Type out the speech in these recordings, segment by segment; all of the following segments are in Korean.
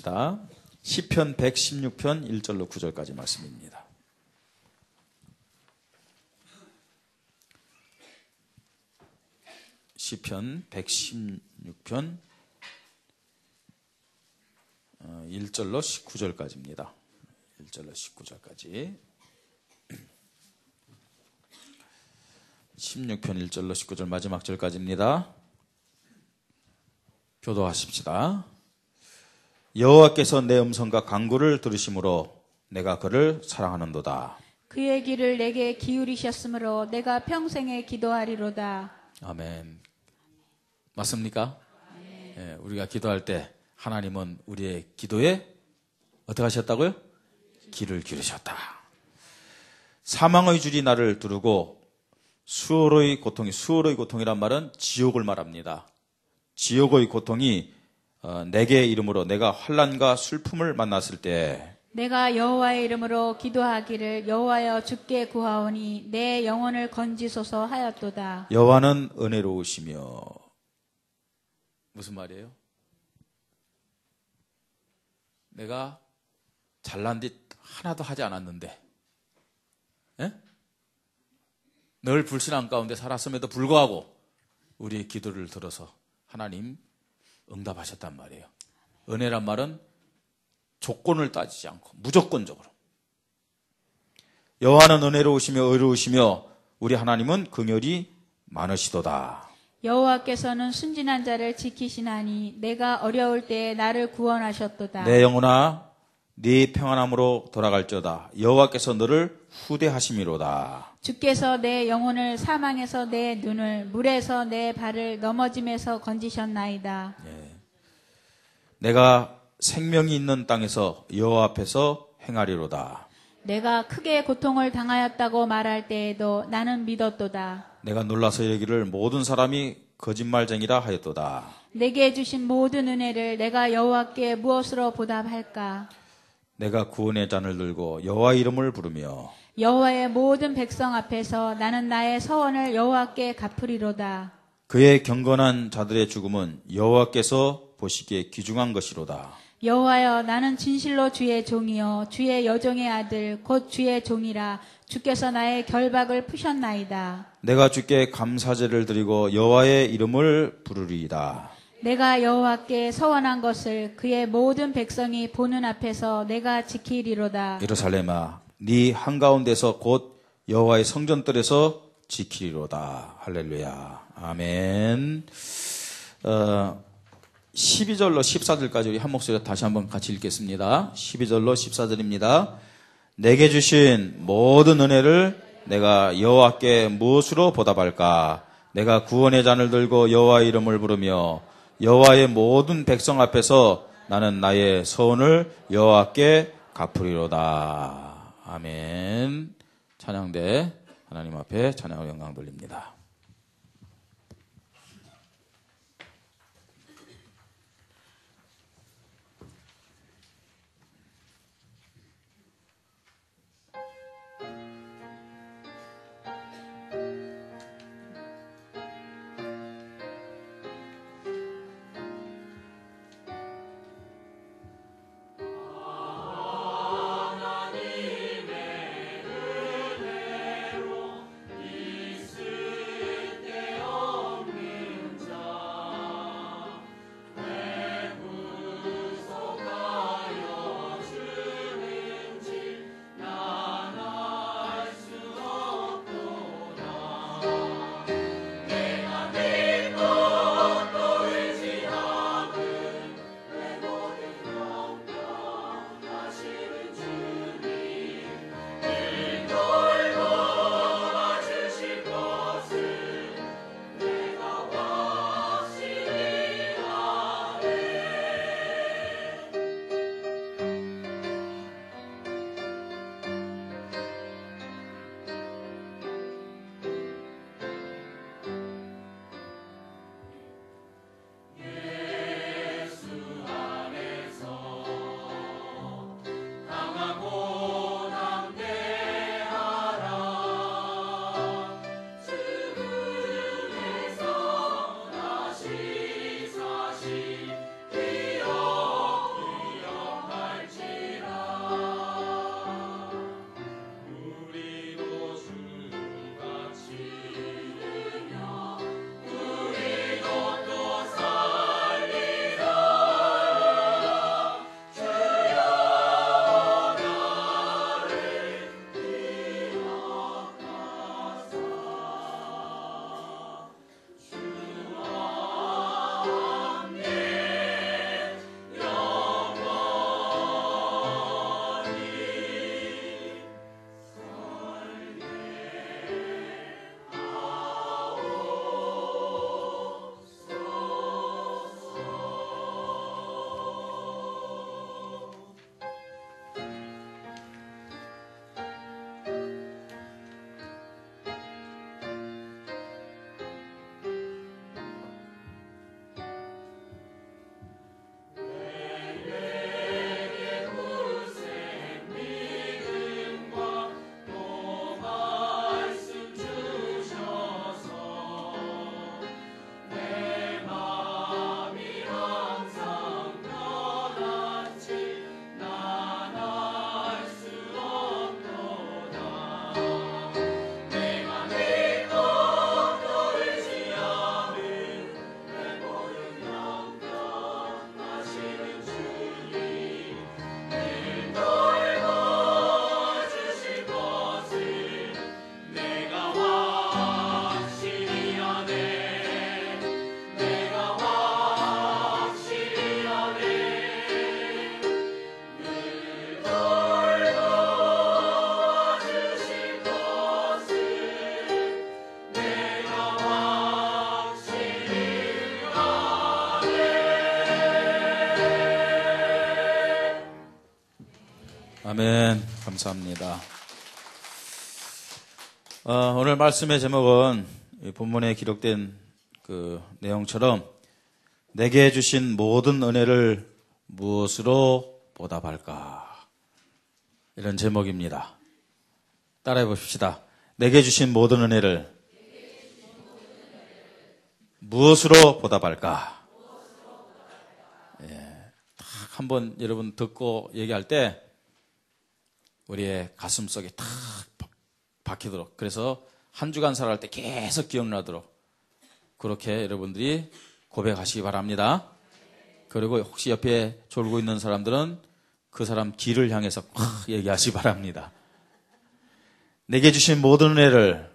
봅시다. 시편 116편 1절로 9절까지 말씀입니다. 시편 116편 1절로 19절까지입니다. 1절로 19절까지. 16편 1절로 19절 마지막 절까지입니다. 교도하십시다. 여호와께서 내 음성과 간구를 들으심으로 내가 그를 사랑하는도다. 그의 귀를 내게 기울이셨으므로 내가 평생에 기도하리로다. 아멘. 맞습니까? 네, 우리가 기도할 때 하나님은 우리의 기도에 어떻게 하셨다고요? 귀를 기울이셨다. 사망의 줄이 나를 두르고 수월의 고통이란 말은 지옥을 말합니다. 지옥의 고통이 내게 이름으로 내가 환난과 슬픔을 만났을 때 내가 여호와의 이름으로 기도하기를 여호와여 주께 구하오니 내 영혼을 건지소서 하였도다. 여호와는 은혜로우시며 무슨 말이에요? 내가 잘난 듯 하나도 하지 않았는데 늘 불신앙 가운데 살았음에도 불구하고 우리의 기도를 들어서 하나님 응답하셨단 말이에요. 은혜란 말은 조건을 따지지 않고 무조건적으로. 여호와는 은혜로우시며 의로우시며 우리 하나님은 긍휼이 많으시도다. 여호와께서는 순진한 자를 지키시나니 내가 어려울 때에 나를 구원하셨도다. 내 영혼아 네 평안함으로 돌아갈지어다. 여호와께서 너를 후대하심이로다. 주께서 내 영혼을 사망에서 내 눈을 물에서 내 발을 넘어짐에서 건지셨나이다. 예. 내가 생명이 있는 땅에서 여호와 앞에서 행하리로다. 내가 크게 고통을 당하였다고 말할 때에도 나는 믿었도다. 내가 놀라서 여기를 모든 사람이 거짓말쟁이라 하였도다. 내게 주신 모든 은혜를 내가 여호와께 무엇으로 보답할까? 내가 구원의 잔을 들고 여호와 이름을 부르며 여호와의 모든 백성 앞에서 나는 나의 서원을 여호와께 갚으리로다. 그의 경건한 자들의 죽음은 여호와께서 보시기에 귀중한 것이로다. 여호와여 나는 진실로 주의 종이요 주의 여종의 아들 곧 주의 종이라. 주께서 나의 결박을 푸셨나이다. 내가 주께 감사제를 드리고 여호와의 이름을 부르리이다. 내가 여호와께 서원한 것을 그의 모든 백성이 보는 앞에서 내가 지키리로다. 예루살렘아 네 한가운데서 곧 여호와의 성전들에서 지키리로다. 할렐루야. 아멘. 12절로 14절까지 우리 한 목소리로 다시 한번 같이 읽겠습니다. 12절로 14절입니다. 내게 주신 모든 은혜를 내가 여호와께 무엇으로 보답할까? 내가 구원의 잔을 들고 여호와의 이름을 부르며 여호와의 모든 백성 앞에서 나는 나의 서원을 여호와께 갚으리로다. 아멘. 찬양대 하나님 앞에 찬양을 영광 돌립니다. 하나님의 은혜로 있으리 아멘. 감사합니다. 오늘 말씀의 제목은 이 본문에 기록된 그 내용처럼 내게 주신 모든 은혜를 무엇으로 보답할까? 이런 제목입니다. 따라해 보십시다. 내게 주신 모든 은혜를 무엇으로 보답할까? 예, 딱 한번 여러분 듣고 얘기할 때 우리의 가슴 속에 탁 박히도록, 그래서 한 주간 살아갈 때 계속 기억나도록 그렇게 여러분들이 고백하시기 바랍니다. 그리고 혹시 옆에 졸고 있는 사람들은 그 사람 뒤를 향해서 콱 얘기하시기 바랍니다. 내게 주신 모든 은혜를,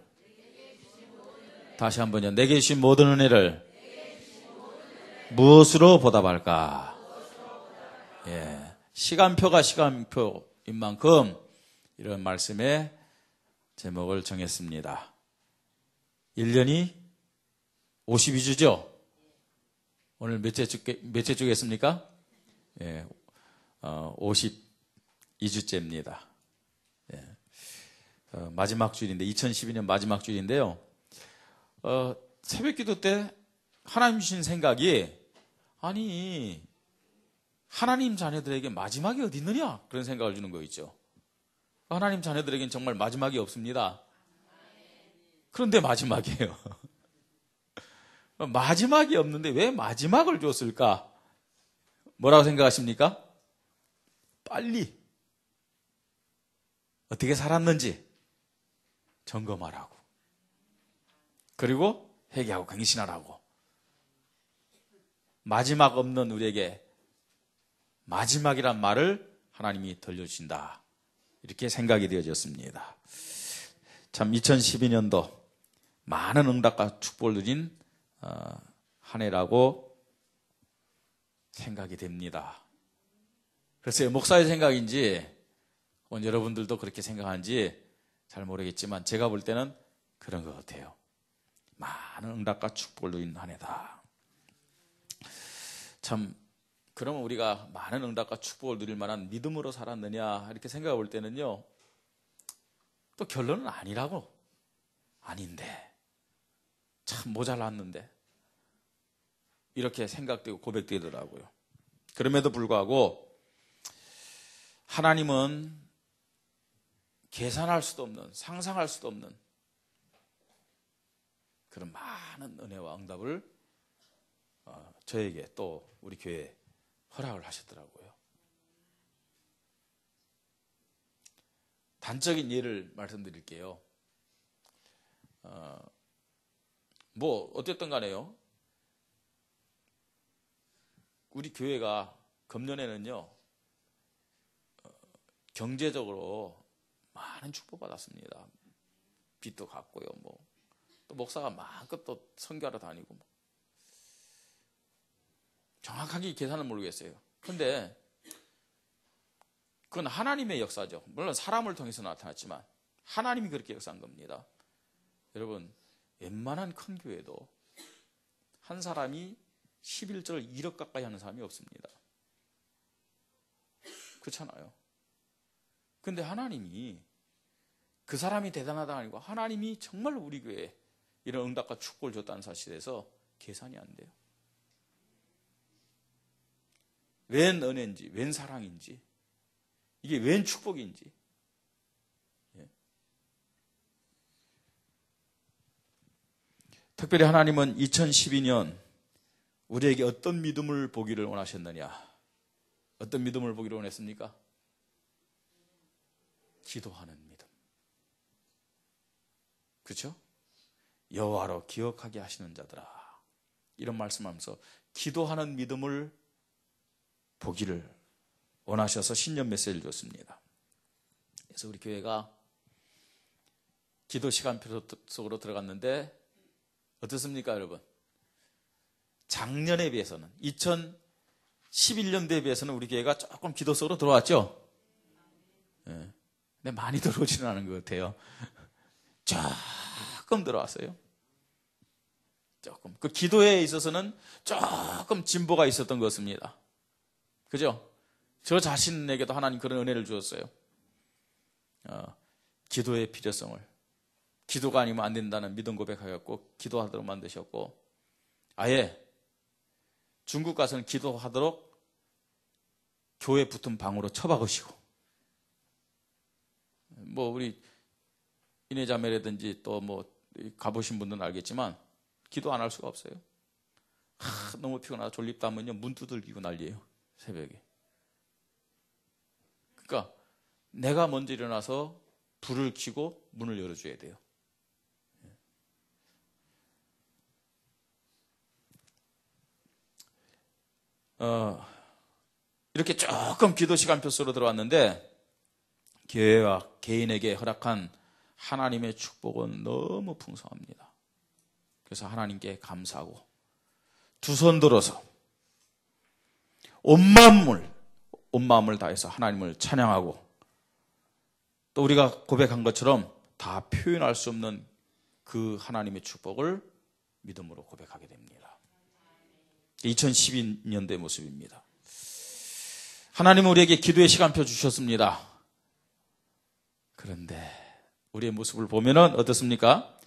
다시 한번요. 내게 주신 모든 은혜를 무엇으로 보답할까? 예, 시간표가 시간표인 만큼 이런 말씀의 제목을 정했습니다. 1년이 52주죠? 오늘 몇째 주겠습니까? 예, 52주째입니다. 예, 마지막 주일인데, 2012년 마지막 주일인데요. 새벽 기도 때 하나님 주신 생각이, 아니, 하나님 자녀들에게 마지막이 어디 있느냐? 그런 생각을 주는 거 있죠. 하나님 자녀들에게는 정말 마지막이 없습니다. 그런데 마지막이에요. 마지막이 없는데 왜 마지막을 줬을까? 뭐라고 생각하십니까? 빨리 어떻게 살았는지 점검하라고, 그리고 회개하고 갱신하라고. 마지막 없는 우리에게 마지막이란 말을 하나님이 들려주신다, 이렇게 생각이 되어졌습니다. 참 2012년도 많은 응답과 축복을 누린 한 해라고 생각이 됩니다. 글쎄요, 목사의 생각인지 여러분들도 그렇게 생각하는지 잘 모르겠지만 제가 볼 때는 그런 것 같아요. 많은 응답과 축복을 누린 한 해다. 참, 그러면 우리가 많은 응답과 축복을 누릴 만한 믿음으로 살았느냐 이렇게 생각해 볼 때는요, 또 결론은 아니라고. 아닌데, 참 모자랐는데, 이렇게 생각되고 고백되더라고요. 그럼에도 불구하고 하나님은 계산할 수도 없는, 상상할 수도 없는 그런 많은 은혜와 응답을 저에게, 또 우리 교회에 허락을 하셨더라고요. 단적인 예를 말씀드릴게요. 어쨌든 간에요, 우리 교회가 금년에는요, 경제적으로 많은 축복받았습니다. 빚도 갚고요, 또 목사가 마음껏 또 선교하러 다니고, 정확하게 계산은 모르겠어요. 그런데 그건 하나님의 역사죠. 물론 사람을 통해서 나타났지만 하나님이 그렇게 역사한 겁니다. 여러분, 웬만한 큰 교회도 한 사람이 11절 1억 가까이 하는 사람이 없습니다. 그렇잖아요. 근데 하나님이 그 사람이 대단하다 아니고 하나님이 정말 우리 교회에 이런 응답과 축복을 줬다는 사실에서 계산이 안 돼요. 웬 은혜인지, 웬 사랑인지, 이게 웬 축복인지. 예. 특별히 하나님은 2012년 우리에게 어떤 믿음을 보기를 원하셨느냐? 어떤 믿음을 보기를 원했습니까? 기도하는 믿음. 그렇죠? 여호와로 기억하게 하시는 자들아, 이런 말씀하면서 기도하는 믿음을 보기를 원하셔서 신년 메시지를 줬습니다. 그래서 우리 교회가 기도 시간표 속으로 들어갔는데 어떻습니까, 여러분? 작년에 비해서는, 2011년도에 비해서는 우리 교회가 조금 기도 속으로 들어왔죠? 네. 근데 많이 들어오지는 않은 것 같아요. 조금 들어왔어요. 조금. 그 기도에 있어서는 조금 진보가 있었던 것 같습니다. 그죠? 저 자신에게도 하나님 그런 은혜를 주었어요. 기도의 필요성을. 기도가 아니면 안 된다는 믿음 고백하였고 기도하도록 만드셨고 아예 중국 가서는 기도하도록 교회 붙은 방으로 처박으시고 뭐 우리 이내자매라든지 또 뭐 가보신 분들은 알겠지만 기도 안 할 수가 없어요. 너무 피곤하다 졸립다 하면요 문 두들기고 난리예요. 새벽에. 그러니까 내가 먼저 일어나서 불을 켜고 문을 열어줘야 돼요. 이렇게 조금 기도 시간표 속으로 들어왔는데 교회와 개인에게 허락한 하나님의 축복은 너무 풍성합니다. 그래서 하나님께 감사하고 두 손 들어서 온 마음을 다해서 하나님을 찬양하고 또 우리가 고백한 것처럼 다 표현할 수 없는 그 하나님의 축복을 믿음으로 고백하게 됩니다. 2012년도의 모습입니다. 하나님은 우리에게 기도의 시간표 주셨습니다. 그런데 우리의 모습을 보면은 어떻습니까?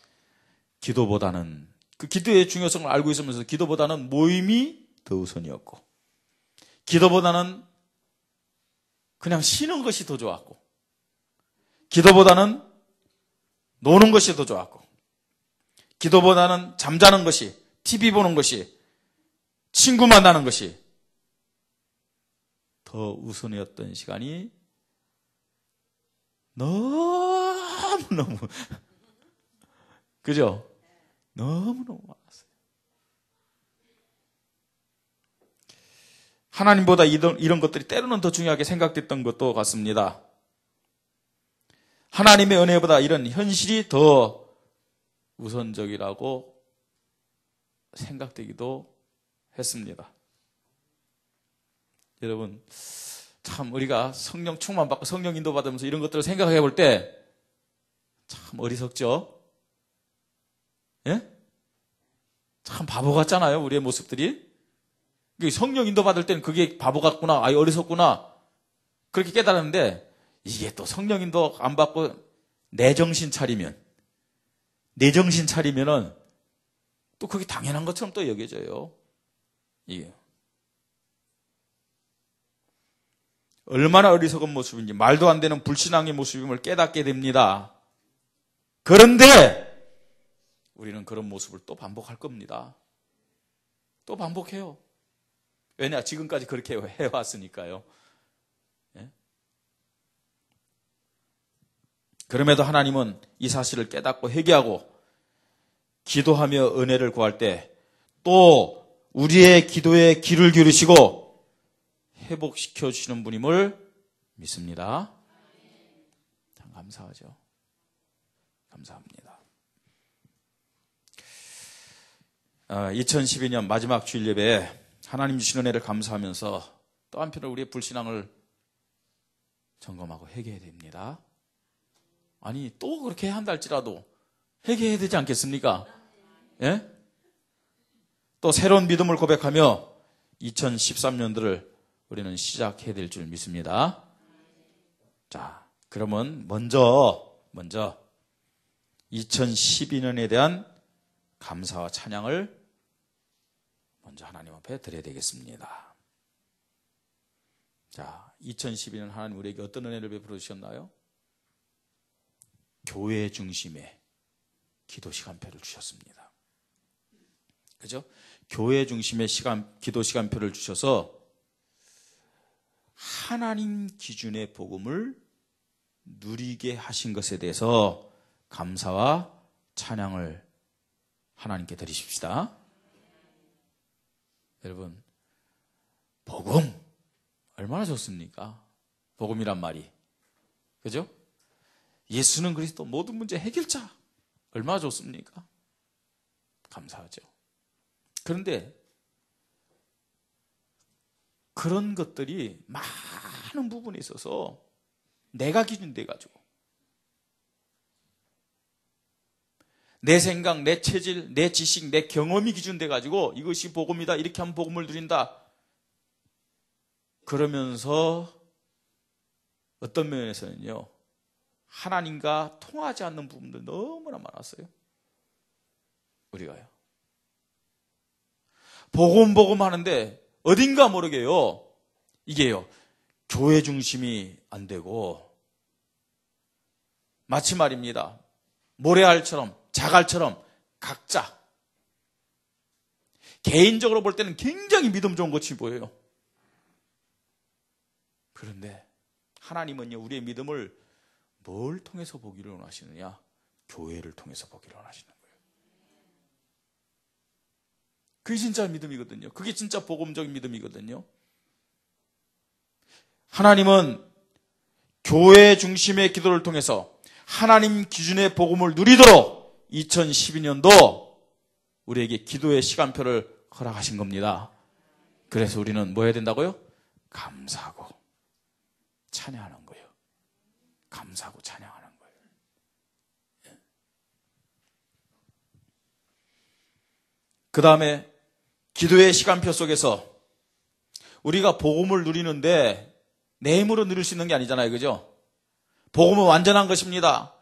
기도보다는 그 기도의 중요성을 알고 있으면서 기도보다는 모임이 더 우선이었고 기도보다는 그냥 쉬는 것이 더 좋았고 기도보다는 노는 것이 더 좋았고 기도보다는 잠자는 것이 TV 보는 것이 친구 만나는 것이 더 우선이었던 시간이 너무너무 그죠? 너무너무 많았어요. 하나님보다 이런 것들이 때로는 더 중요하게 생각됐던 것도 같습니다. 하나님의 은혜보다 이런 현실이 더 우선적이라고 생각되기도 했습니다. 여러분, 참 우리가 성령 충만받고 성령 인도받으면서 이런 것들을 생각해 볼 때 참 어리석죠? 예? 참 바보 같잖아요, 우리의 모습들이. 성령 인도받을 때는 그게 바보 같구나, 어리석구나 그렇게 깨달았는데 이게 또 성령 인도 안 받고 내 정신 차리면은 또 그게 당연한 것처럼 또 여겨져요. 이게 얼마나 어리석은 모습인지 말도 안 되는 불신앙의 모습임을 깨닫게 됩니다. 그런데 우리는 그런 모습을 또 반복할 겁니다. 또 반복해요. 왜냐? 지금까지 그렇게 해왔으니까요. 예? 그럼에도 하나님은 이 사실을 깨닫고 회개하고 기도하며 은혜를 구할 때 또 우리의 기도에 귀를 기울이시고 회복시켜 주시는 분임을 믿습니다. 참 감사하죠. 감사합니다. 2012년 마지막 주일 예배에 하나님 주신 은혜를 감사하면서 또 한편으로 우리의 불신앙을 점검하고 회개해야 됩니다. 아니 또 그렇게 한다 할지라도 회개해야 되지 않겠습니까? 예? 또 새로운 믿음을 고백하며 2013년도를 우리는 시작해야 될 줄 믿습니다. 자, 그러면 먼저 2012년에 대한 감사와 찬양을 먼저 하나님 앞에 드려야 되겠습니다. 자, 2012년 하나님 우리에게 어떤 은혜를 베풀어 주셨나요? 교회 중심의 기도 시간표를 주셨습니다. 그죠? 교회 중심의 기도 시간표를 주셔서 하나님 기준의 복음을 누리게 하신 것에 대해서 감사와 찬양을 하나님께 드리십시다. 여러분, 복음 얼마나 좋습니까? 복음이란 말이. 그죠? 예수는 그리스도 모든 문제 해결자. 얼마나 좋습니까? 감사하죠. 그런데 그런 것들이 많은 부분에 있어서 내가 기준돼가지고 내 생각, 내 체질, 내 지식, 내 경험이 기준돼가지고 이것이 복음이다, 이렇게 하면 복음을 누린다, 그러면서 어떤 면에서는요, 하나님과 통하지 않는 부분들 너무나 많았어요. 우리가요. 복음 하는데 어딘가 모르게요, 이게요, 교회 중심이 안 되고, 마치 말입니다, 모래알처럼, 자갈처럼 각자 개인적으로 볼 때는 굉장히 믿음 좋은 것이 보여요. 그런데 하나님은요, 우리의 믿음을 뭘 통해서 보기를 원하시느냐? 교회를 통해서 보기를 원하시는 거예요. 그게 진짜 믿음이거든요. 그게 진짜 복음적인 믿음이거든요. 하나님은 교회 중심의 기도를 통해서 하나님 기준의 복음을 누리도록 2012년도 우리에게 기도의 시간표를 허락하신 겁니다. 그래서 우리는 뭐 해야 된다고요? 감사하고 찬양하는 거예요. 감사하고 찬양하는 거예요. 그 다음에 기도의 시간표 속에서 우리가 복음을 누리는데 내 힘으로 누릴 수 있는 게 아니잖아요. 그죠? 복음은 완전한 것입니다.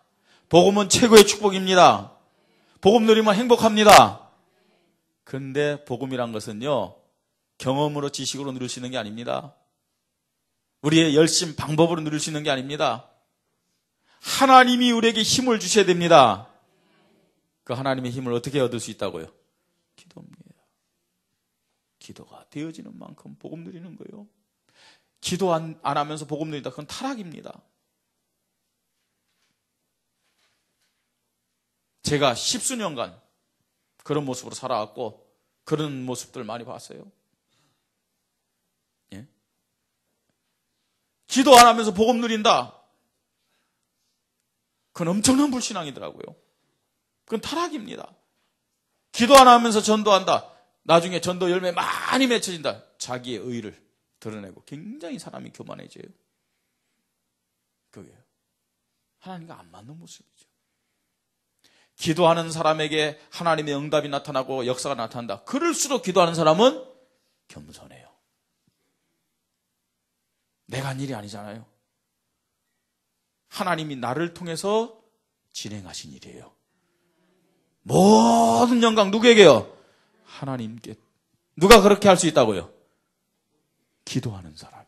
복음은 최고의 축복입니다. 복음 누리면 행복합니다. 그런데 복음이란 것은요, 경험으로 지식으로 누릴 수 있는 게 아닙니다. 우리의 열심, 방법으로 누릴 수 있는 게 아닙니다. 하나님이 우리에게 힘을 주셔야 됩니다. 그 하나님의 힘을 어떻게 얻을 수 있다고요? 기도입니다. 기도가 되어지는 만큼 복음 누리는 거예요. 기도 안 하면서 복음 누린다, 그건 타락입니다. 제가 10수년간 그런 모습으로 살아왔고 그런 모습들 많이 봤어요. 예? 기도 안 하면서 복음 누린다, 그건 엄청난 불신앙이더라고요. 그건 타락입니다. 기도 안 하면서 전도한다, 나중에 전도 열매 많이 맺혀진다, 자기의 의를 드러내고 굉장히 사람이 교만해져요. 그게요, 하나님과 안 맞는 모습이죠. 기도하는 사람에게 하나님의 응답이 나타나고 역사가 나타난다, 그럴수록 기도하는 사람은 겸손해요. 내가 한 일이 아니잖아요. 하나님이 나를 통해서 진행하신 일이에요. 모든 영광 누구에게요? 하나님께. 누가 그렇게 할 수 있다고요? 기도하는 사람이.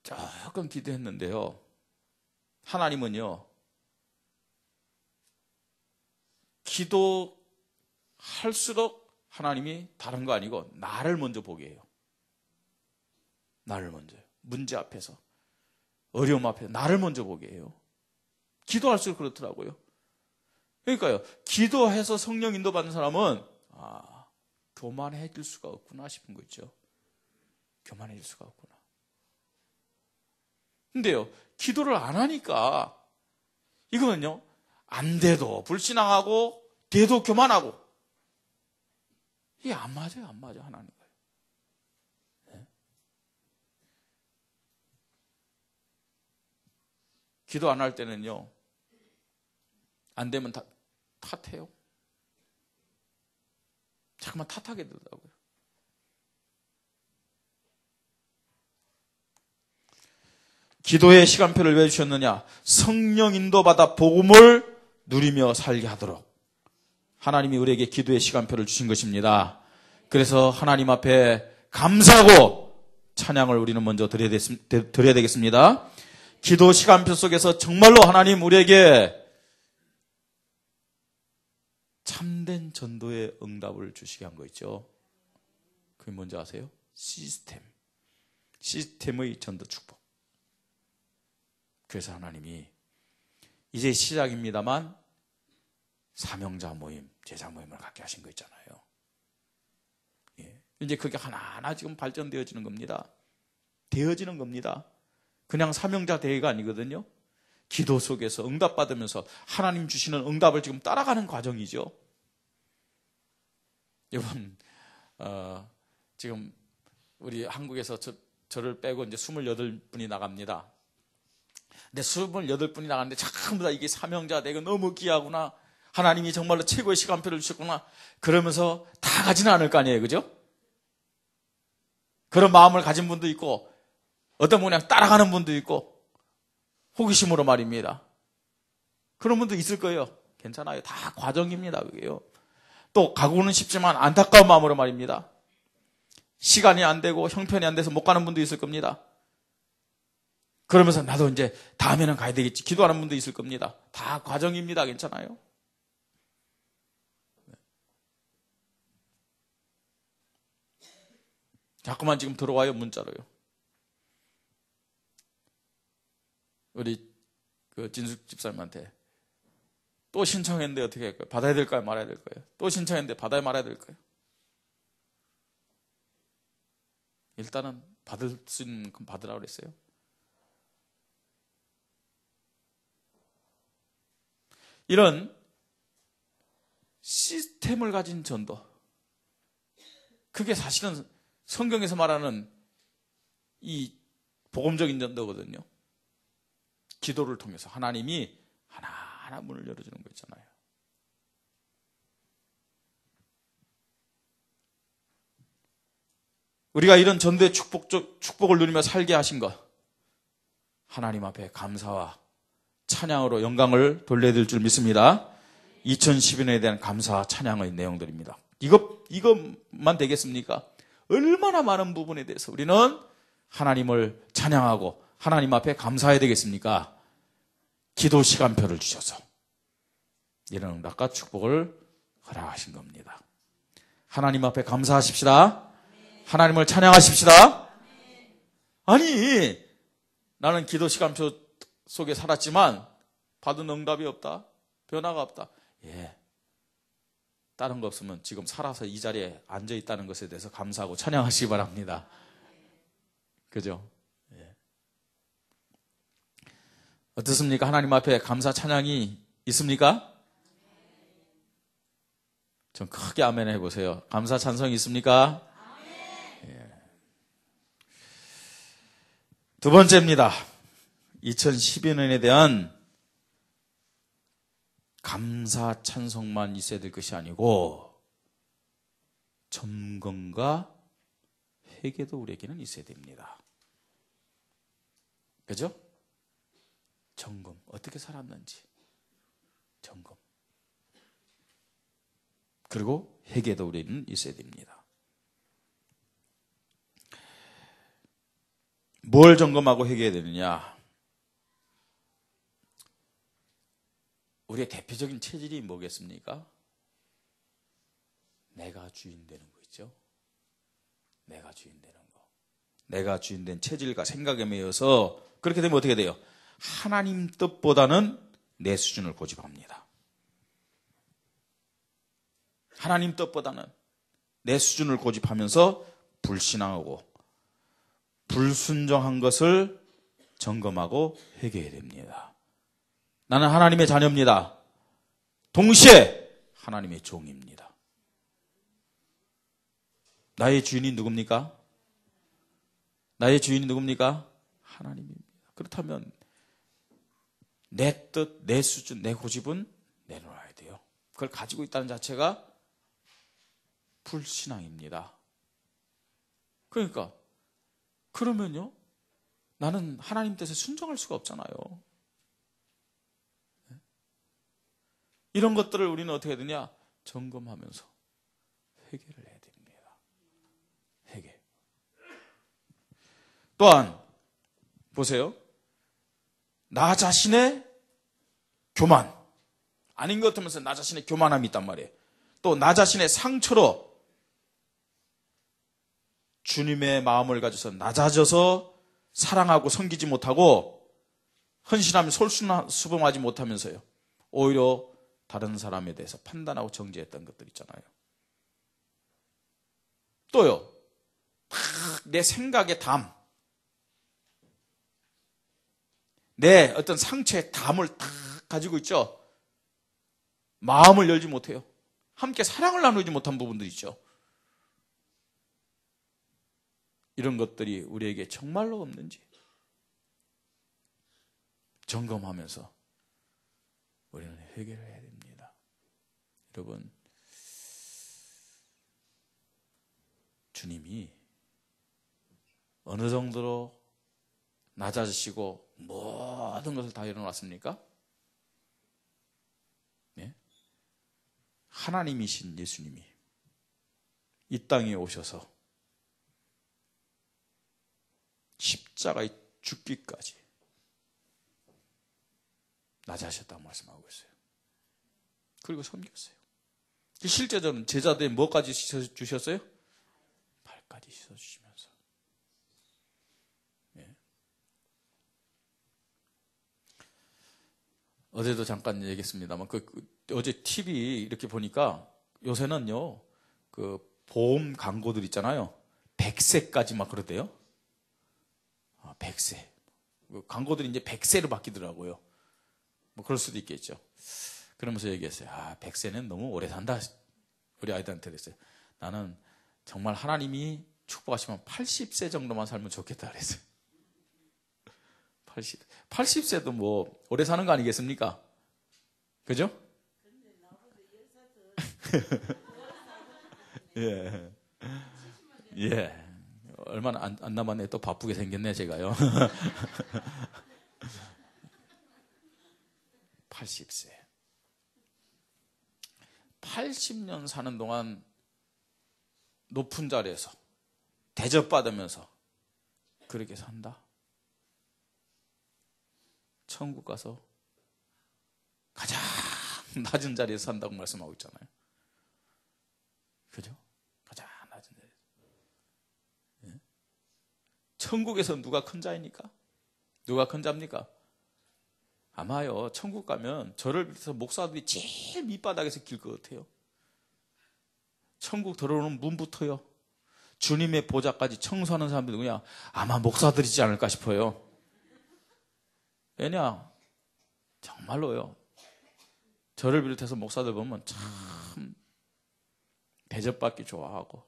조금 기도했는데요, 하나님은요, 기도할수록 하나님이 다른 거 아니고 나를 먼저 보게 해요. 나를 먼저요. 문제 앞에서, 어려움 앞에서 나를 먼저 보게 해요. 기도할수록 그렇더라고요. 그러니까요, 기도해서 성령 인도받는 사람은 교만해질 수가 없구나 싶은 거 있죠. 교만해질 수가 없구나. 근데요, 기도를 안 하니까 이거는요, 안 돼도 불신앙하고 돼도 교만하고, 이게 안 맞아요. 안 맞아, 하나님과. 네? 기도 안 할 때는요, 안 되면 탓해요. 자꾸만 탓하게 되더라고요. 기도의 시간표를 왜 주셨느냐? 성령 인도받아 복음을 누리며 살게 하도록 하나님이 우리에게 기도의 시간표를 주신 것입니다. 그래서 하나님 앞에 감사하고 찬양을 우리는 먼저 드려야 되겠습니다. 기도 시간표 속에서 정말로 하나님 우리에게 참된 전도의 응답을 주시게 한 거 있죠. 그게 뭔지 아세요? 시스템의 전도 축복. 그래서 하나님이 이제 시작입니다만 사명자 모임, 제자 모임을 갖게 하신 거 있잖아요. 예. 이제 그게 하나하나 지금 발전되어지는 겁니다. 되어지는 겁니다. 그냥 사명자 대회가 아니거든요. 기도 속에서 응답받으면서 하나님 주시는 응답을 지금 따라가는 과정이죠. 여러분, 지금 우리 한국에서 저를 빼고 이제 28분이 나갑니다. 근데 28분이 나갔는데 전부 다 이게 사명자 대회가 너무 귀하구나, 하나님이 정말로 최고의 시간표를 주셨구나, 그러면서 다 가지는 않을 거 아니에요. 그죠? 그런 마음을 가진 분도 있고 어떤 분은 그냥 따라가는 분도 있고 호기심으로 말입니다. 그런 분도 있을 거예요. 괜찮아요. 다 과정입니다. 그게요. 또 가고는 싶지만 안타까운 마음으로 말입니다. 시간이 안 되고 형편이 안 돼서 못 가는 분도 있을 겁니다. 그러면서 나도 이제 다음에는 가야 되겠지 기도하는 분도 있을 겁니다. 다 과정입니다. 괜찮아요. 자꾸만 지금 들어와요. 문자로요. 우리 그 진숙 집사님한테 또 신청했는데 어떻게 할까요? 받아야 될까요? 말아야 될까요? 또 신청했는데 받아야 말아야 될까요? 일단은 받을 수 있는 만큼 받으라고 그랬어요. 이런 시스템을 가진 전도, 그게 사실은 성경에서 말하는 이 복음적인 전도거든요. 기도를 통해서 하나님이 하나하나 문을 열어주는 거 있잖아요. 우리가 이런 전도의 축복을 누리며 살게 하신 것, 하나님 앞에 감사와 찬양으로 영광을 돌려드릴 줄 믿습니다. 2012년에 대한 감사와 찬양의 내용들입니다. 이것만 되겠습니까? 얼마나 많은 부분에 대해서 우리는 하나님을 찬양하고 하나님 앞에 감사해야 되겠습니까? 기도 시간표를 주셔서 이런 응답과 축복을 허락하신 겁니다. 하나님 앞에 감사하십시다. 하나님을 찬양하십시다. 아니, 나는 기도 시간표 속에 살았지만 받은 응답이 없다. 변화가 없다. 예. 다른 거 없으면 지금 살아서 이 자리에 앉아 있다는 것에 대해서 감사하고 찬양하시기 바랍니다. 그죠? 예. 어떻습니까? 하나님 앞에 감사 찬양이 있습니까? 좀 크게 아멘 해보세요. 감사 찬성이 있습니까? 예. 두 번째입니다. 2012년에 대한 감사 찬송만 있어야 될 것이 아니고 점검과 회개도 우리에게는 있어야 됩니다. 그죠? 점검, 어떻게 살았는지 점검. 그리고 회개도 우리는 있어야 됩니다. 뭘 점검하고 회개해야 되느냐? 우리의 대표적인 체질이 뭐겠습니까? 내가 주인 되는 거 있죠? 내가 주인 되는 거. 내가 주인 된 체질과 생각에 매여서 그렇게 되면 어떻게 돼요? 하나님 뜻보다는 내 수준을 고집합니다. 하나님 뜻보다는 내 수준을 고집하면서 불신앙하고 불순종한 것을 점검하고 회개해야 됩니다. 나는 하나님의 자녀입니다. 동시에 하나님의 종입니다. 나의 주인이 누굽니까? 나의 주인이 누굽니까? 하나님입니다. 그렇다면 내 뜻, 내 수준, 내 고집은 내놓아야 돼요. 그걸 가지고 있다는 자체가 불신앙입니다. 그러니까 그러면요, 나는 하나님 뜻에 순종할 수가 없잖아요. 이런 것들을 우리는 어떻게 해야 되냐? 점검하면서 회개를 해야 됩니다. 회개. 또한 보세요. 나 자신의 교만, 아닌 것 같으면서 나 자신의 교만함이 있단 말이에요. 또 나 자신의 상처로 주님의 마음을 가져서 낮아져서 사랑하고 섬기지 못하고 헌신하며 솔선수범하지 못하면서요, 오히려 다른 사람에 대해서 판단하고 정죄했던 것들 있잖아요. 또요, 내 생각의 담, 내 어떤 상처의 담을 다 가지고 있죠. 마음을 열지 못해요. 함께 사랑을 나누지 못한 부분도 있죠. 이런 것들이 우리에게 정말로 없는지 점검하면서 우리는 회개를 해야 됩니다. 여러분, 주님이 어느 정도로 낮아지시고 모든 것을 다 일어났습니까? 네? 하나님이신 예수님이 이 땅에 오셔서 십자가에 죽기까지 낮아지셨다고 말씀하고 있어요. 그리고 섬겼어요. 실제로는 제자들이 뭐까지 씻어주셨어요? 발까지 씻어주시면서. 예. 어제도 잠깐 얘기했습니다만 어제 TV 이렇게 보니까 요새는요 보험 광고들 있잖아요. 100세까지 막 그러대요. 100세. 광고들이 이제 100세로 바뀌더라고요. 뭐 그럴 수도 있겠죠. 그러면서 얘기했어요. 100세는 너무 오래 산다. 우리 아이들한테 그랬어요. 나는 정말 하나님이 축복하시면 80세 정도만 살면 좋겠다 그랬어요. 80세도 뭐 오래 사는 거 아니겠습니까? 그죠? 예. 예. 얼마나 안 남았네. 또 바쁘게 생겼네, 제가요. 80세. 80년 사는 동안 높은 자리에서 대접받으면서 그렇게 산다. 천국 가서 가장 낮은 자리에서 산다고 말씀하고 있잖아요. 그죠? 가장 낮은 자리에서. 예? 천국에서 누가 큰 자입니까? 누가 큰 자입니까? 아마요, 천국 가면 저를 비롯해서 목사들이 제일 밑바닥에서 길 것 같아요. 천국 들어오는 문부터요, 주님의 보좌까지 청소하는 사람들이 누구냐? 아마 목사들이지 않을까 싶어요. 왜냐? 정말로요, 저를 비롯해서 목사들 보면 참 대접받기 좋아하고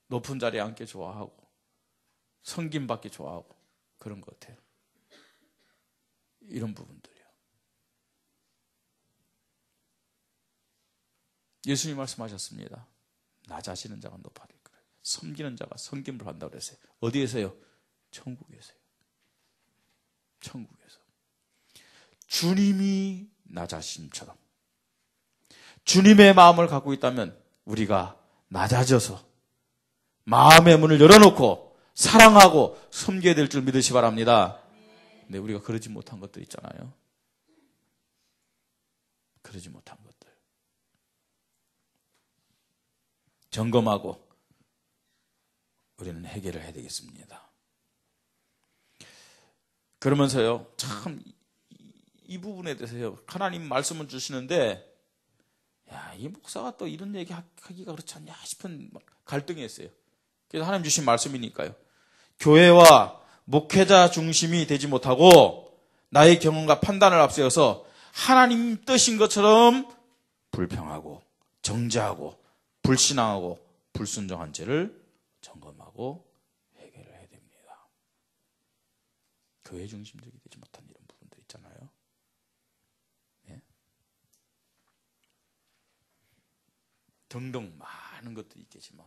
높은 자리에 앉기 좋아하고 섬김받기 좋아하고 그런 것 같아요. 이런 부분들이요. 예수님 말씀하셨습니다. 낮아지는 자가 높아질 거예요. 섬기는 자가 섬김을 한다고 그랬어요. 어디에서요? 천국에서요. 천국에서. 주님이 낮아심처럼 주님의 마음을 갖고 있다면 우리가 낮아져서 마음의 문을 열어놓고 사랑하고 섬겨야 될 줄 믿으시 바랍니다. 근데 우리가 그러지 못한 것들 있잖아요. 그러지 못한 것들. 점검하고 우리는 해결을 해야 되겠습니다. 그러면서요, 참 이 부분에 대해서요, 하나님 말씀을 주시는데, 야, 이 목사가 또 이런 얘기 하기가 그렇지 않냐 싶은 갈등이 있어요. 그래서 하나님 주신 말씀이니까요. 교회와 목회자 중심이 되지 못하고 나의 경험과 판단을 앞세워서 하나님 뜻인 것처럼 불평하고 정죄하고 불신앙하고 불순종한 죄를 점검하고 해결을 해야 됩니다. 교회 중심적이 되지 못한 이런 부분들 있잖아요. 네? 등등 많은 것들이 있겠지만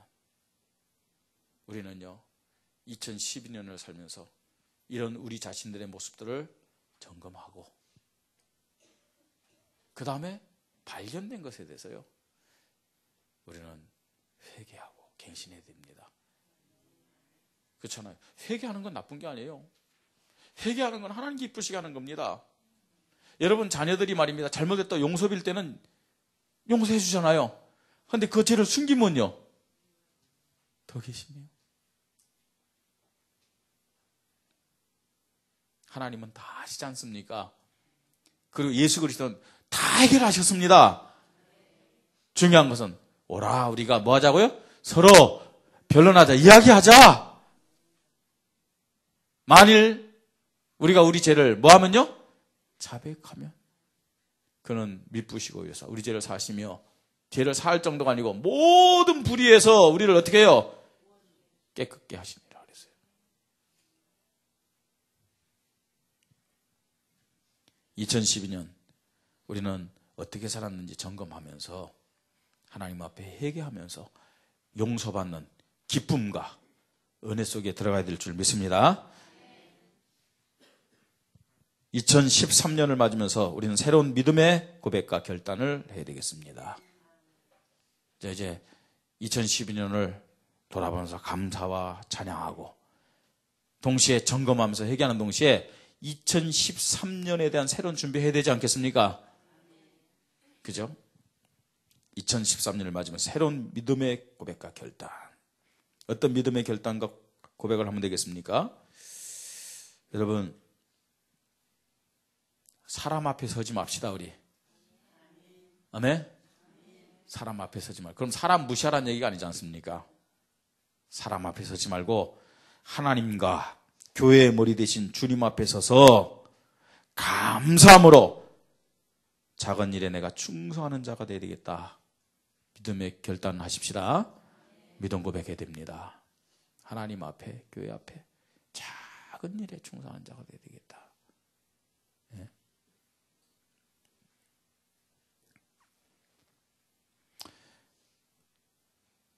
우리는요, 2012년을 살면서 이런 우리 자신들의 모습들을 점검하고 그 다음에 발견된 것에 대해서요, 우리는 회개하고 갱신해야 됩니다. 그렇잖아요. 회개하는 건 나쁜 게 아니에요. 회개하는 건 하나님 기쁘시게 하는 겁니다. 여러분 자녀들이 말입니다, 잘못했다 용서빌 때는 용서해 주잖아요. 그런데 그 죄를 숨기면요, 더 계시네요. 하나님은 다 아시지 않습니까? 그리고 예수 그리스도는 다 해결하셨습니다. 중요한 것은 오라, 우리가 뭐 하자고요? 서로 변론하자, 이야기하자. 만일 우리가 우리 죄를 뭐 하면요? 자백하면 그는 미쁘시고 여사 우리 죄를 사하시며, 죄를 사할 정도가 아니고 모든 불의에서 우리를 어떻게 해요? 깨끗게 하시니라 그랬어요. 2012년 우리는 어떻게 살았는지 점검하면서 하나님 앞에 회개하면서 용서받는 기쁨과 은혜 속에 들어가야 될 줄 믿습니다. 2013년을 맞으면서 우리는 새로운 믿음의 고백과 결단을 해야 되겠습니다. 이제 2012년을 돌아보면서 감사와 찬양하고 동시에 점검하면서 회개하는 동시에 2013년에 대한 새로운 준비해야 되지 않겠습니까? 그죠? 2013년을 맞으면서 새로운 믿음의 고백과 결단. 어떤 믿음의 결단과 고백을 하면 되겠습니까? 여러분, 사람 앞에 서지 맙시다, 우리. 아멘? 사람 앞에 서지 말고. 그럼 사람 무시하라는 얘기가 아니지 않습니까? 사람 앞에 서지 말고 하나님과 교회의 머리 대신 주님 앞에 서서 감사함으로 작은 일에 내가 충성하는 자가 되어야 되겠다. 믿음의 결단하십시다. 믿음 고백해야 됩니다. 하나님 앞에, 교회 앞에 작은 일에 충성하는 자가 되어야 되겠다. 네.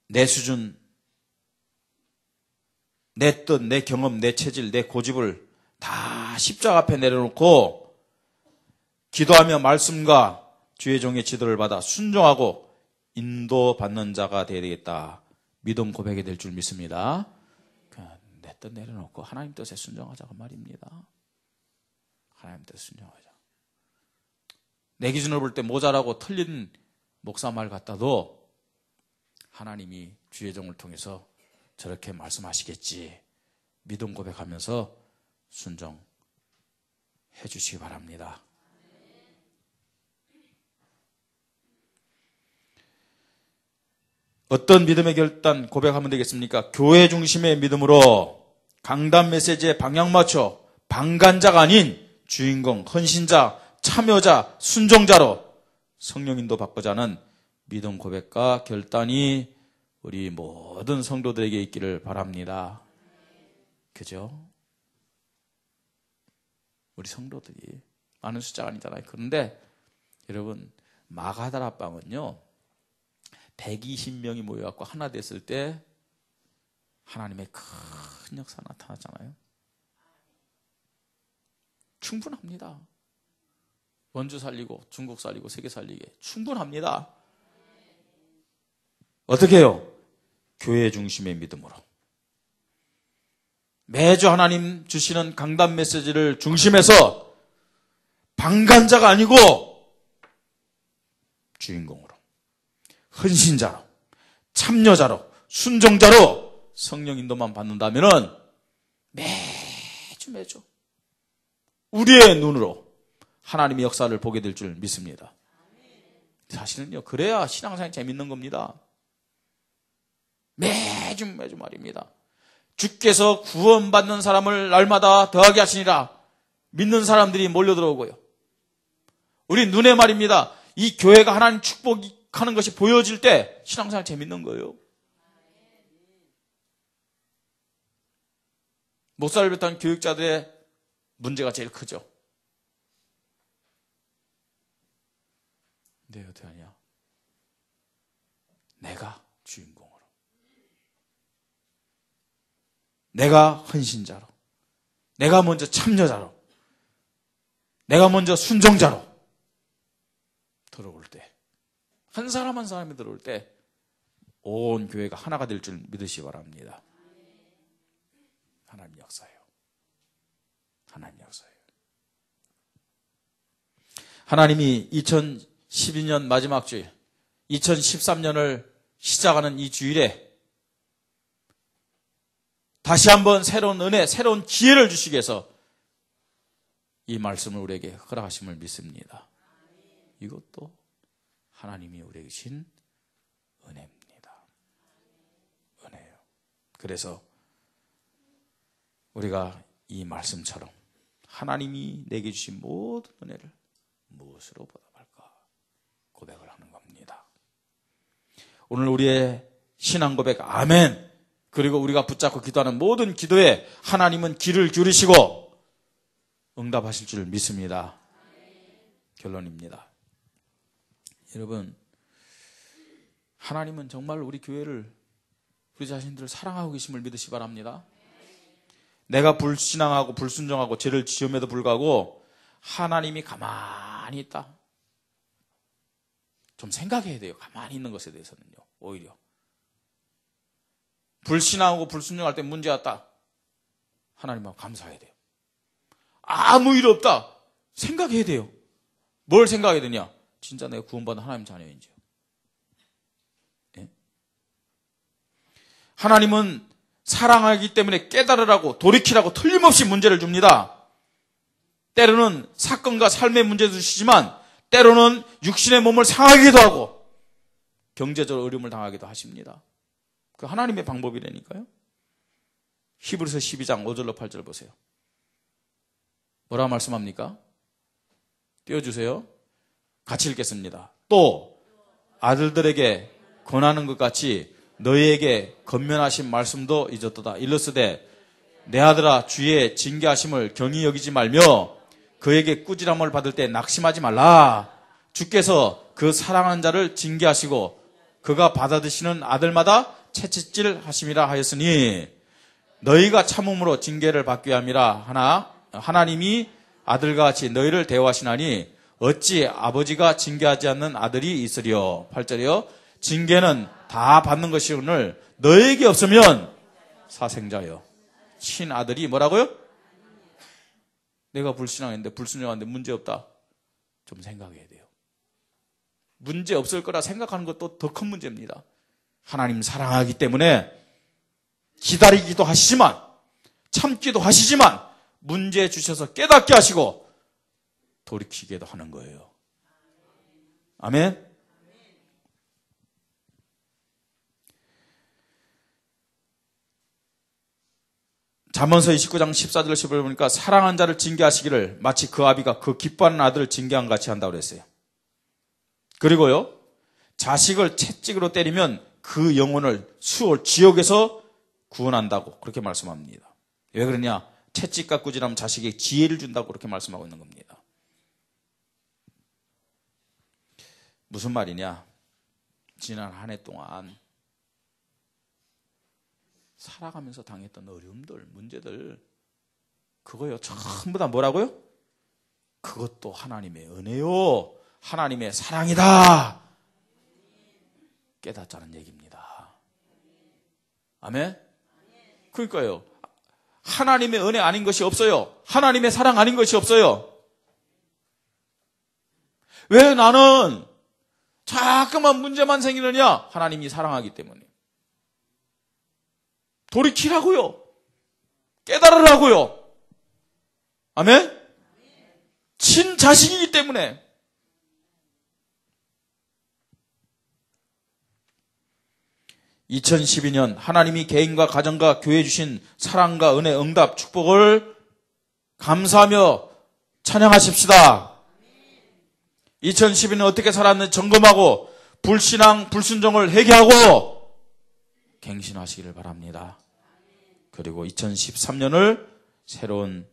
내 수준, 내 뜻, 내 경험, 내 체질, 내 고집을 다 십자가 앞에 내려놓고 기도하며 말씀과 주의 종의 지도를 받아 순종하고 인도받는 자가 되어야 되겠다. 믿음 고백이 될 줄 믿습니다. 내 뜻 내려놓고 하나님 뜻에 순종하자고 말입니다. 하나님 뜻에 순종하자. 내 기준으로 볼 때 모자라고 틀린 목사 말 같아도 하나님이 주의 종을 통해서 저렇게 말씀하시겠지. 믿음 고백하면서 순종해 주시기 바랍니다. 어떤 믿음의 결단 고백하면 되겠습니까? 교회 중심의 믿음으로 강단 메시지에 방향 맞춰 방관자가 아닌 주인공, 헌신자, 참여자, 순종자로 성령 인도 받고자 하는 믿음 고백과 결단이 우리 모든 성도들에게 있기를 바랍니다. 그죠? 우리 성도들이 많은 숫자가 아니잖아요. 그런데 여러분, 마가다라방은요 120명이 모여갖고 하나 됐을 때 하나님의 큰 역사 나타나잖아요. 충분합니다. 원주 살리고 중국 살리고 세계 살리게 충분합니다. 어떻게 해요? 교회 중심의 믿음으로 매주 하나님 주시는 강단 메시지를 중심해서 방관자가 아니고 주인공으로, 헌신자로, 참여자로, 순종자로 성령 인도만 받는다면은 매주 우리의 눈으로 하나님의 역사를 보게 될 줄 믿습니다. 사실은요, 그래야 신앙생활이 재밌는 겁니다. 매주 말입니다. 주께서 구원받는 사람을 날마다 더하게 하시니라 믿는 사람들이 몰려들어오고요. 우리 눈에 말입니다. 이 교회가 하나님 축복하는 것이 보여질 때 신앙생활 재밌는 거예요. 목사를 비롯한 교육자들의 문제가 제일 크죠. 근데 어떻게 하냐? 내가 주인공으로, 내가 헌신자로, 내가 먼저 참여자로, 내가 먼저 순종자로 들어올 때, 한 사람 한 사람이 들어올 때 온 교회가 하나가 될 줄 믿으시기 바랍니다. 하나님 역사예요. 하나님 역사예요. 하나님이 2012년 마지막 주일, 2013년을 시작하는 이 주일에 다시 한번 새로운 은혜, 새로운 기회를 주시기 위해서 이 말씀을 우리에게 허락하심을 믿습니다. 이것도 하나님이 우리에게 주신 은혜입니다. 은혜예요. 그래서 우리가 이 말씀처럼 하나님이 내게 주신 모든 은혜를 무엇으로 보답할까 고백을 하는 겁니다. 오늘 우리의 신앙 고백 아멘, 그리고 우리가 붙잡고 기도하는 모든 기도에 하나님은 귀를 기울이시고 응답하실 줄 믿습니다. 결론입니다. 여러분, 하나님은 정말 우리 교회를 우리 자신들을 사랑하고 계심을 믿으시 바랍니다. 내가 불신앙하고 불순종하고 죄를 지음에도 불구하고 하나님이 가만히 있다. 좀 생각해야 돼요. 가만히 있는 것에 대해서는요. 오히려 불신앙하고 불순종할 때 문제 왔다. 하나님하고 감사해야 돼요. 아무 일 없다. 생각해야 돼요. 뭘 생각해야 되냐? 진짜 내가 구원받은 하나님 자녀인지요. 예? 하나님은 사랑하기 때문에 깨달으라고 돌이키라고 틀림없이 문제를 줍니다. 때로는 사건과 삶의 문제도 주시지만 때로는 육신의 몸을 상하기도 하고 경제적으로 어려움을 당하기도 하십니다. 그 하나님의 방법이라니까요. 히브리서 12장 5절로 8절 보세요. 뭐라 말씀합니까? 띄워주세요. 같이 읽겠습니다. 또 아들들에게 권하는 것 같이 너희에게 건면하신 말씀도 잊었도다. 일러스되 내 아들아 주의 징계하심을 경히 여기지 말며 그에게 꾸지람을 받을 때 낙심하지 말라. 주께서 그 사랑하는 자를 징계하시고 그가 받아드시는 아들마다 채찍질 하심이라 하였으니 너희가 참음으로 징계를 받기 함이라 하나 하나님이 아들과 같이 너희를 대우하시나니 어찌 아버지가 징계하지 않는 아들이 있으리요. 8절이요. 징계는 다 받는 것이오늘 너희에게 없으면 사생자요. 친아들이 뭐라고요? 내가 불신앙했는데 불순종하는데 문제없다. 좀 생각해야 돼요. 문제 없을 거라 생각하는 것도 더 큰 문제입니다. 하나님 사랑하기 때문에 기다리기도 하시지만 참기도 하시지만 문제 주셔서 깨닫게 하시고 돌이키게도 하는 거예요. 아멘. 잠언서 29장 14절 15절 보니까 사랑한 자를 징계하시기를 마치 그 아비가 그 기뻐하는 아들을 징계한 같이 한다고 그랬어요. 그리고요, 자식을 채찍으로 때리면 그 영혼을 수월 지옥에서 구원한다고 그렇게 말씀합니다. 왜 그러냐? 채찍과 꾸지람은 자식에게 지혜를 준다고 그렇게 말씀하고 있는 겁니다. 무슨 말이냐? 지난 한 해 동안 살아가면서 당했던 어려움들, 문제들, 그거요, 전부 다 뭐라고요? 그것도 하나님의 은혜요, 하나님의 사랑이다 깨닫자는 얘기입니다. 아멘? 그러니까요, 하나님의 은혜 아닌 것이 없어요. 하나님의 사랑 아닌 것이 없어요. 왜 나는 자꾸만 문제만 생기느냐? 하나님이 사랑하기 때문에. 돌이키라고요. 깨달으라고요. 아멘? 친자식이기 때문에. (2012년) 하나님이 개인과 가정과 교회에 주신 사랑과 은혜, 응답, 축복을 감사하며 찬양하십시다. 2012년 어떻게 살았는지 점검하고 불신앙, 불순종을 회개하고 갱신하시기를 바랍니다. 그리고 2013년을 새로운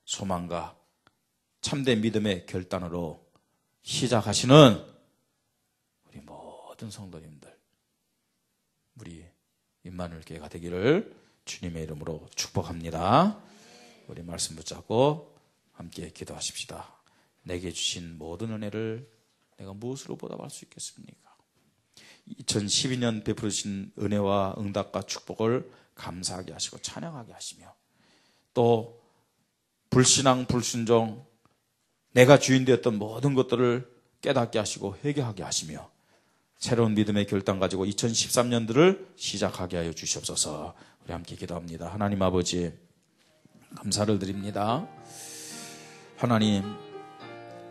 소망과 참된 믿음의 결단으로 시작하시는 우리 모든 성도님들, 우리 임마누엘 교회가 되기를 주님의 이름으로 축복합니다. 우리 말씀 붙잡고 함께 기도하십시다. 내게 주신 모든 은혜를 내가 무엇으로 보답할 수 있겠습니까? 2012년 베푸신 은혜와 응답과 축복을 감사하게 하시고 찬양하게 하시며, 또 불신앙, 불순종, 내가 주인 되었던 모든 것들을 깨닫게 하시고 회개하게 하시며 새로운 믿음의 결단 가지고 2013년들을 시작하게 하여 주시옵소서. 우리 함께 기도합니다. 하나님 아버지, 감사를 드립니다. 하나님,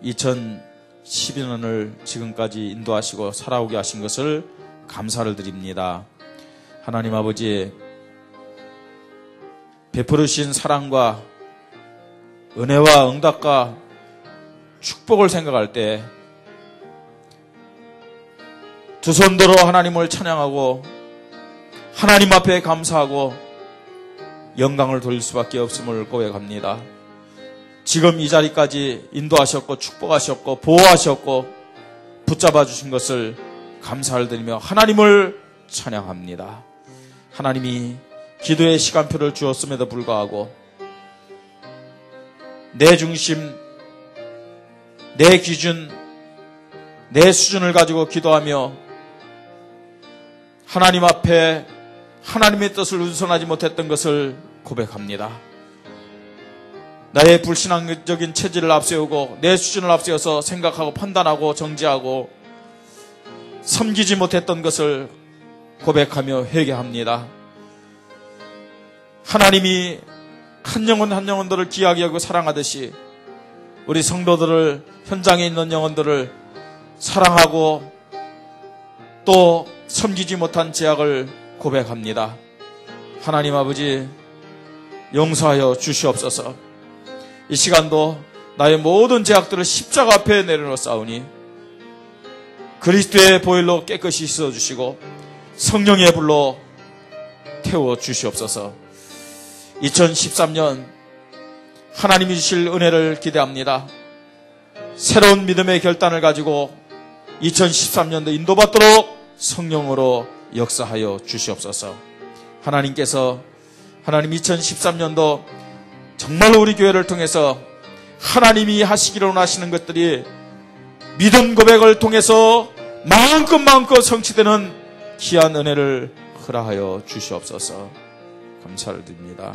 2012년을 지금까지 인도하시고 살아오게 하신 것을 감사를 드립니다. 하나님 아버지, 베풀으신 사랑과 은혜와 응답과 축복을 생각할 때 두 손들어 하나님을 찬양하고 하나님 앞에 감사하고 영광을 돌릴 수밖에 없음을 고백합니다. 지금 이 자리까지 인도하셨고 축복하셨고 보호하셨고 붙잡아 주신 것을 감사를 드리며 하나님을 찬양합니다. 하나님이 기도의 시간표를 주었음에도 불구하고 내 중심, 내 기준, 내 수준을 가지고 기도하며 하나님 앞에 하나님의 뜻을 우선하지 못했던 것을 고백합니다. 나의 불신앙적인 체질을 앞세우고 내 수준을 앞세워서 생각하고 판단하고 정지하고 섬기지 못했던 것을 고백하며 회개합니다. 하나님이 한 영혼 한 영혼들을 귀하게 여기고 사랑하듯이 우리 성도들을, 현장에 있는 영혼들을 사랑하고 또 섬기지 못한 죄악을 고백합니다. 하나님 아버지, 용서하여 주시옵소서. 이 시간도 나의 모든 죄악들을 십자가 앞에 내려놓사오니 그리스도의 보혈로 깨끗이 씻어주시고 성령의 불로 태워주시옵소서. 2013년 하나님이 주실 은혜를 기대합니다. 새로운 믿음의 결단을 가지고 2013년도 인도받도록 성령으로 역사하여 주시옵소서. 하나님께서 하나님 2013년도 정말로 우리 교회를 통해서 하나님이 하시기로 원하시는 것들이 믿음 고백을 통해서 마음껏 성취되는 귀한 은혜를 허락하여 주시옵소서. 감사를 드립니다.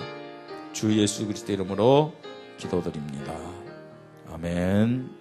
주 예수 그리스도 이름으로 기도드립니다. 아멘.